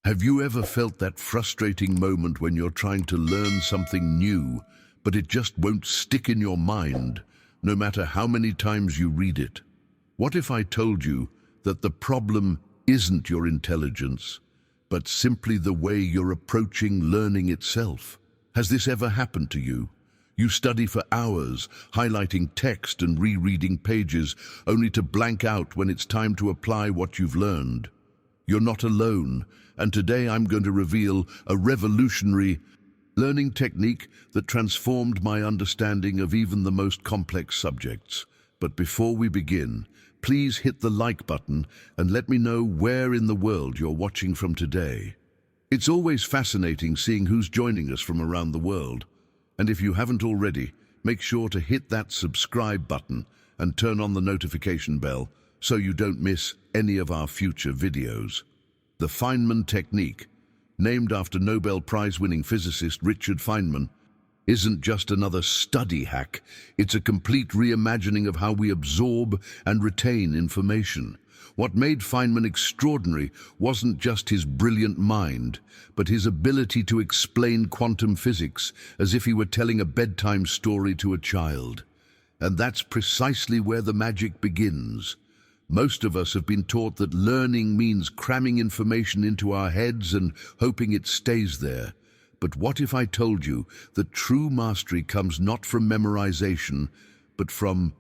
Have you ever felt that frustrating moment when you're trying to learn something new, but it just won't stick in your mind, no matter how many times you read it? What if I told you that the problem isn't your intelligence, but simply the way you're approaching learning itself? Has this ever happened to you? You study for hours, highlighting text and rereading pages, only to blank out when it's time to apply what you've learned. You're not alone, and today I'm going to reveal a revolutionary learning technique that transformed my understanding of even the most complex subjects. But before we begin, please hit the like button and let me know where in the world you're watching from today. It's always fascinating seeing who's joining us from around the world. And if you haven't already, make sure to hit that subscribe button and turn on the notification bell so you don't miss any of our future videos. The Feynman Technique, named after Nobel Prize-winning physicist Richard Feynman, isn't just another study hack. It's a complete reimagining of how we absorb and retain information. What made Feynman extraordinary wasn't just his brilliant mind, but his ability to explain quantum physics as if he were telling a bedtime story to a child. And that's precisely where the magic begins. Most of us have been taught that learning means cramming information into our heads and hoping it stays there. But what if I told you that true mastery comes not from memorization, but from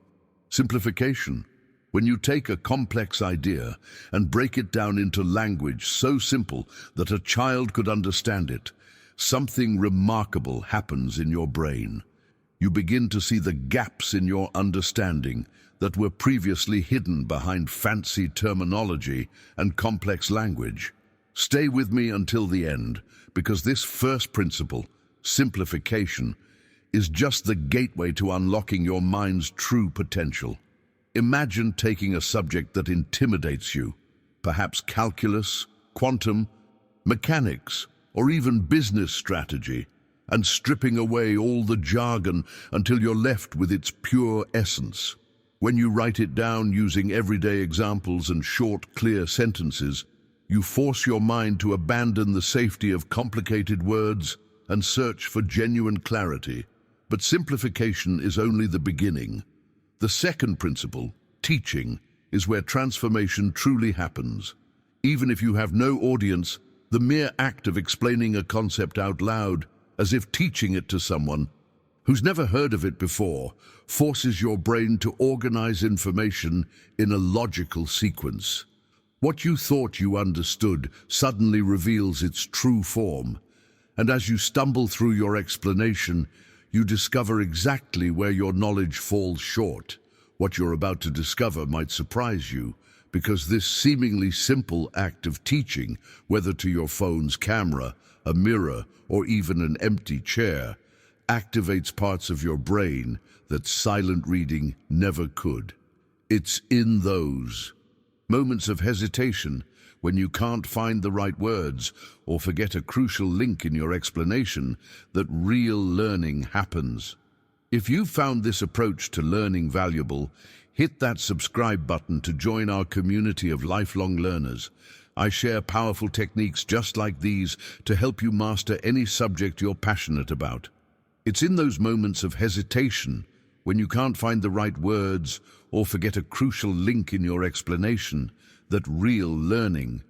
simplification? When you take a complex idea and break it down into language so simple that a child could understand it, something remarkable happens in your brain. You begin to see the gaps in your understanding that were previously hidden behind fancy terminology and complex language. Stay with me until the end, because this first principle, simplification, is just the gateway to unlocking your mind's true potential. Imagine taking a subject that intimidates you, perhaps calculus, quantum, mechanics, or even business strategy, and stripping away all the jargon until you're left with its pure essence. When you write it down using everyday examples and short, clear sentences, you force your mind to abandon the safety of complicated words and search for genuine clarity. But simplification is only the beginning. The second principle, teaching, is where transformation truly happens. Even if you have no audience, the mere act of explaining a concept out loud, as if teaching it to someone who's never heard of it before, forces your brain to organize information in a logical sequence. What you thought you understood suddenly reveals its true form, and as you stumble through your explanation, you discover exactly where your knowledge falls short. What you're about to discover might surprise you, because this seemingly simple act of teaching, whether to your phone's camera, a mirror, or even an empty chair, activates parts of your brain that silent reading never could. It's in those moments of hesitation, when you can't find the right words or forget a crucial link in your explanation, that real learning happens. If you've found this approach to learning valuable, hit that subscribe button to join our community of lifelong learners. I share powerful techniques just like these to help you master any subject you're passionate about. It's in those moments of hesitation, when you can't find the right words or forget a crucial link in your explanation, that real learning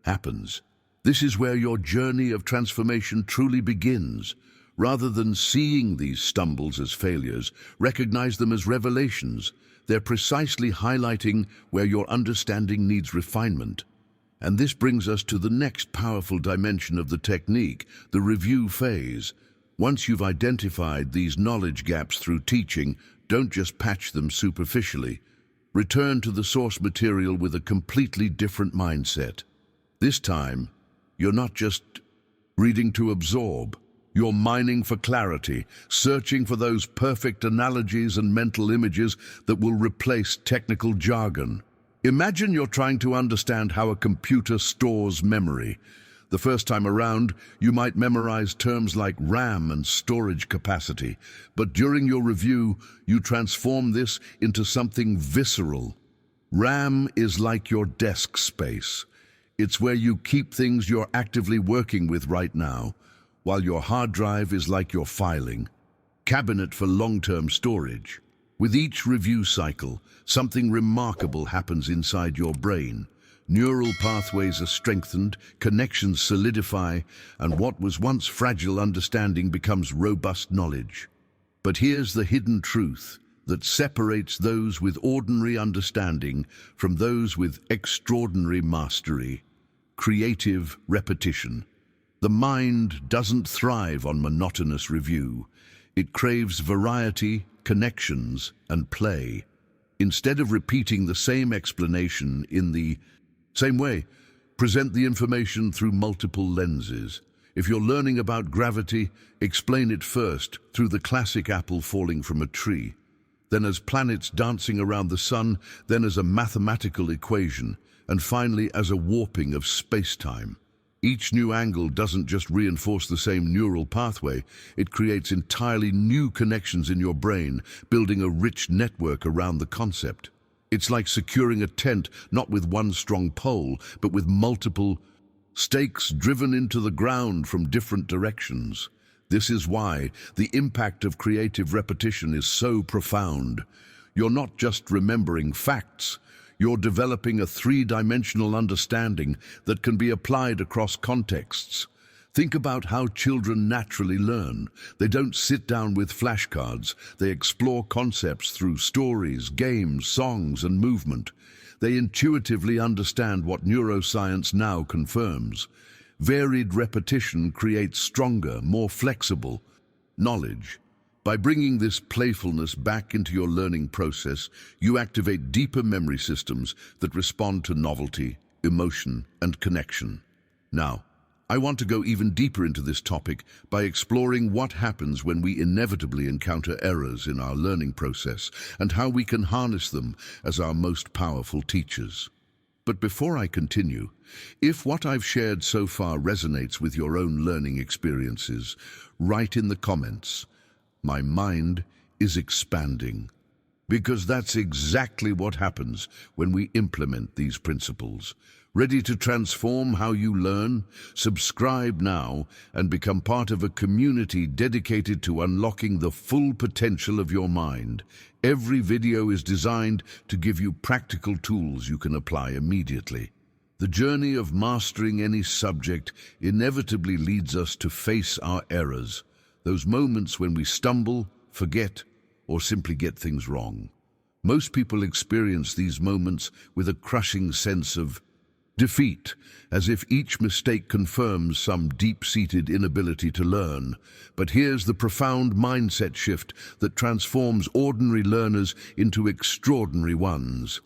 happens. This is where your journey of transformation truly begins. Rather than seeing these stumbles as failures, recognize them as revelations. They're precisely highlighting where your understanding needs refinement. And this brings us to the next powerful dimension of the technique, the review phase. Once you've identified these knowledge gaps through teaching, don't just patch them superficially. Return to the source material with a completely different mindset. This time, you're not just reading to absorb. You're mining for clarity, searching for those perfect analogies and mental images that will replace technical jargon. Imagine you're trying to understand how a computer stores memory. The first time around, you might memorize terms like RAM and storage capacity, but during your review, you transform this into something visceral. RAM is like your desk space. It's where you keep things you're actively working with right now, while your hard drive is like your filing cabinet for long-term storage. With each review cycle, something remarkable happens inside your brain. Neural pathways are strengthened, connections solidify, and what was once fragile understanding becomes robust knowledge. But here's the hidden truth that separates those with ordinary understanding from those with extraordinary mastery: creative repetition. The mind doesn't thrive on monotonous review. It craves variety, connections, and play. Instead of repeating the same explanation in the same way, present the information through multiple lenses. If you're learning about gravity, explain it first through the classic apple falling from a tree, then as planets dancing around the sun, then as a mathematical equation, and finally as a warping of space-time. Each new angle doesn't just reinforce the same neural pathway, it creates entirely new connections in your brain, building a rich network around the concept. It's like securing a tent, not with one strong pole, but with multiple stakes driven into the ground from different directions. This is why the impact of creative repetition is so profound. You're not just remembering facts, you're developing a three-dimensional understanding that can be applied across contexts. Think about how children naturally learn. They don't sit down with flashcards. They explore concepts through stories, games, songs, and movement. They intuitively understand what neuroscience now confirms. Varied repetition creates stronger, more flexible knowledge. By bringing this playfulness back into your learning process, you activate deeper memory systems that respond to novelty, emotion, and connection. Now, I want to go even deeper into this topic by exploring what happens when we inevitably encounter errors in our learning process and how we can harness them as our most powerful teachers. But before I continue, if what I've shared so far resonates with your own learning experiences, write in the comments, "My mind is expanding," because that's exactly what happens when we implement these principles. Ready to transform how you learn? Subscribe now and become part of a community dedicated to unlocking the full potential of your mind. Every video is designed to give you practical tools you can apply immediately. The journey of mastering any subject inevitably leads us to face our errors, those moments when we stumble, forget, or simply get things wrong. Most people experience these moments with a crushing sense of defeat, as if each mistake confirms some deep-seated inability to learn. But here's the profound mindset shift that transforms ordinary learners into extraordinary ones.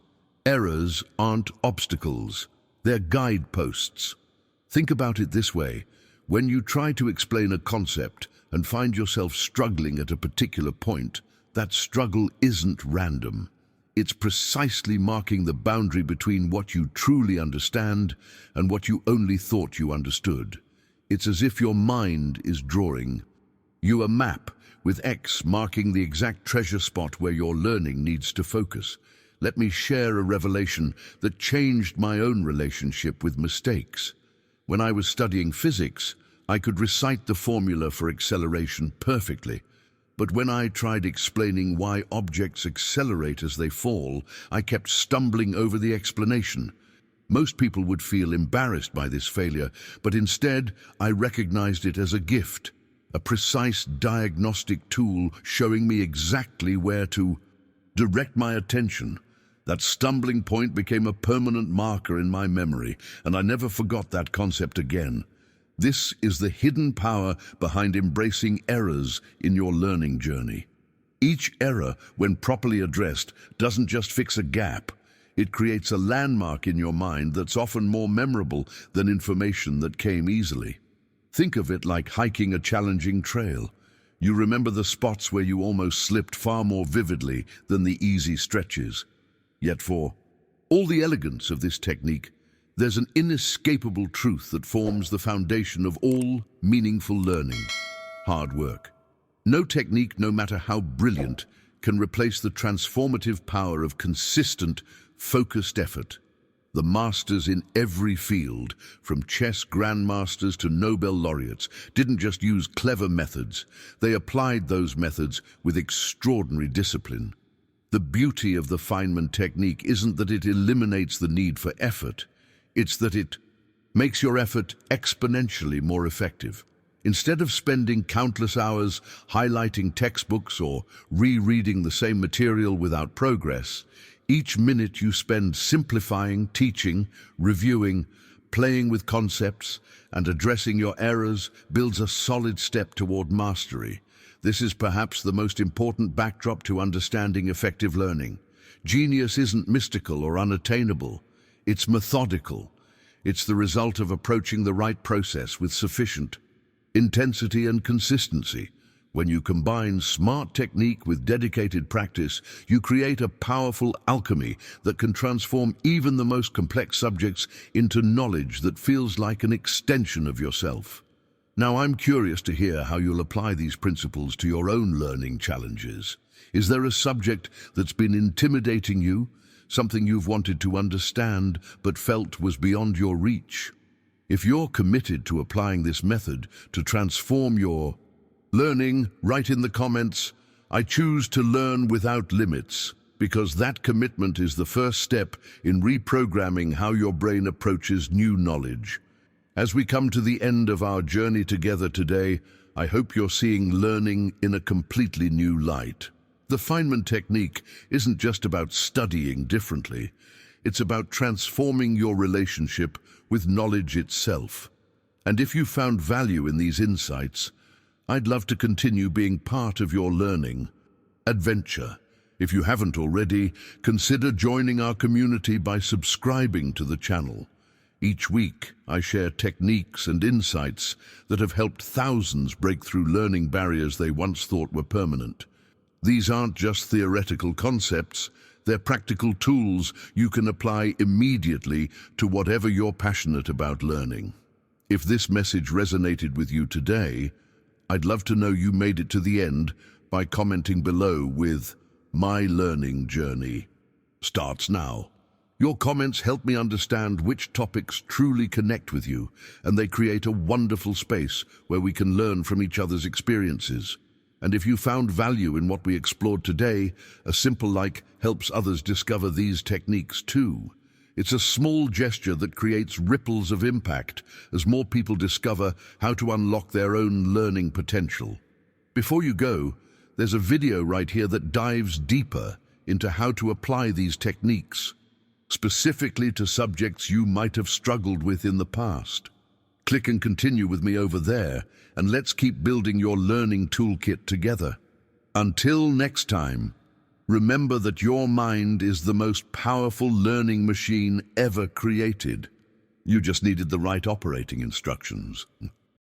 Errors aren't obstacles, they're guideposts. Think about it this way. When you try to explain a concept and find yourself struggling at a particular point, that struggle isn't random. It's precisely marking the boundary between what you truly understand and what you only thought you understood. It's as if your mind is drawing you a map with X marking the exact treasure spot where your learning needs to focus. Let me share a revelation that changed my own relationship with mistakes. When I was studying physics, I could recite the formula for acceleration perfectly. But when I tried explaining why objects accelerate as they fall, I kept stumbling over the explanation. Most people would feel embarrassed by this failure, but instead I recognized it as a gift, a precise diagnostic tool showing me exactly where to direct my attention. That stumbling point became a permanent marker in my memory, and I never forgot that concept again. This is the hidden power behind embracing errors in your learning journey. Each error, when properly addressed, doesn't just fix a gap. It creates a landmark in your mind that's often more memorable than information that came easily. Think of it like hiking a challenging trail. You remember the spots where you almost slipped far more vividly than the easy stretches. Yet for all the elegance of this technique, there's an inescapable truth that forms the foundation of all meaningful learning: hard work. No technique, no matter how brilliant, can replace the transformative power of consistent, focused effort. The masters in every field, from chess grandmasters to Nobel laureates, didn't just use clever methods. They applied those methods with extraordinary discipline. The beauty of the Feynman technique isn't that it eliminates the need for effort. It's that it makes your effort exponentially more effective. Instead of spending countless hours highlighting textbooks or rereading the same material without progress, each minute you spend simplifying, teaching, reviewing, playing with concepts, and addressing your errors builds a solid step toward mastery. This is perhaps the most important backdrop to understanding effective learning. Genius isn't mystical or unattainable. It's methodical. It's the result of approaching the right process with sufficient intensity and consistency. When you combine smart technique with dedicated practice, you create a powerful alchemy that can transform even the most complex subjects into knowledge that feels like an extension of yourself. Now, I'm curious to hear how you'll apply these principles to your own learning challenges. Is there a subject that's been intimidating you, something you've wanted to understand but felt was beyond your reach? If you're committed to applying this method to transform your learning, write in the comments, "I choose to learn without limits," because that commitment is the first step in reprogramming how your brain approaches new knowledge. As we come to the end of our journey together today, I hope you're seeing learning in a completely new light. The Feynman technique isn't just about studying differently. It's about transforming your relationship with knowledge itself. And if you found value in these insights, I'd love to continue being part of your learning adventure. If you haven't already, consider joining our community by subscribing to the channel. Each week, I share techniques and insights that have helped thousands break through learning barriers they once thought were permanent. These aren't just theoretical concepts, they're practical tools you can apply immediately to whatever you're passionate about learning. If this message resonated with you today, I'd love to know you made it to the end by commenting below with "My learning journey starts now." Your comments help me understand which topics truly connect with you, and they create a wonderful space where we can learn from each other's experiences. And if you found value in what we explored today, a simple like helps others discover these techniques too. It's a small gesture that creates ripples of impact as more people discover how to unlock their own learning potential. Before you go, there's a video right here that dives deeper into how to apply these techniques, specifically to subjects you might have struggled with in the past. Click and continue with me over there, and let's keep building your learning toolkit together. Until next time, remember that your mind is the most powerful learning machine ever created. You just needed the right operating instructions.